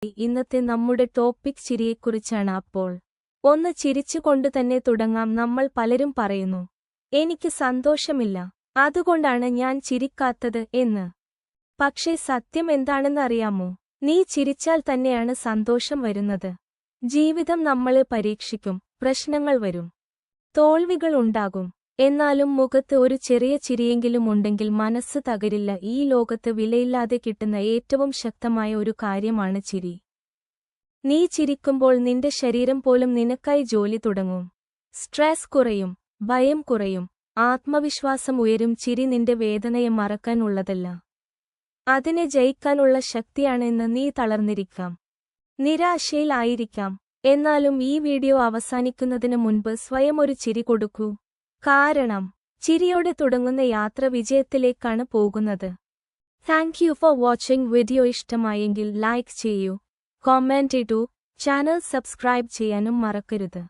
ഇന്നത്തെ നമ്മുടെ ടോപ്പിക് ചിരിയെക്കുറിച്ചാണ്. അപ്പോൾ ഒന്ന് ചിരിച്ചുകൊണ്ട് തന്നെ തുടങ്ങാം. നമ്മൾ പലരും പറയുന്നു, എനിക്ക് സന്തോഷമില്ല, അതുകൊണ്ടാണ് ഞാൻ ചിരിക്കാത്തത് എന്ന്. പക്ഷേ സത്യം എന്താണെന്ന് അറിയാമോ? നീ ചിരിച്ചാൽ തന്നെയാണ് സന്തോഷം വരുന്നത്. ജീവിതം നമ്മളെ പരീക്ഷിക്കും, പ്രശ്നങ്ങൾ വരും, തോൽവികൾ ഉണ്ടാകും. എന്നാലും മുഖത്ത് ഒരു ചെറിയ ചിരിയെങ്കിലും ഉണ്ടെങ്കിൽ മനസ്സ് തകരില്ല. ഈ ലോകത്ത് വിലയില്ലാതെ കിട്ടുന്ന ഏറ്റവും ശക്തമായ ഒരു കാര്യമാണ് ചിരി. നീ ചിരിക്കുമ്പോൾ നിന്റെ ശരീരം പോലും നിനക്കായി ജോലി തുടങ്ങും. സ്ട്രെസ് കുറയും, ഭയം കുറയും, ആത്മവിശ്വാസം ഉയരും. ചിരി നിന്റെ വേദനയെ മറക്കാനുള്ളതല്ല, അതിനെ ജയിക്കാനുള്ള ശക്തിയാണെന്ന്. നീ തളർന്നിരിക്കാം, നിരാശയിൽ ആയിരിക്കാം, എന്നാലും ഈ വീഡിയോ അവസാനിക്കുന്നതിന് മുൻപ് സ്വയം ഒരു ചിരി കൊടുക്കൂ. കാരണം ചിരിയോടെ തുടങ്ങുന്ന യാത്ര വിജയത്തിലേക്കാണ് പോകുന്നത്. Thank you for watching. Video ഇഷ്ടമായെങ്കിൽ ലൈക്ക് ചെയ്യൂ, കമന്റ് ഇടൂ, ചാനൽ സബ്സ്ക്രൈബ് ചെയ്യാനും മറക്കരുത്.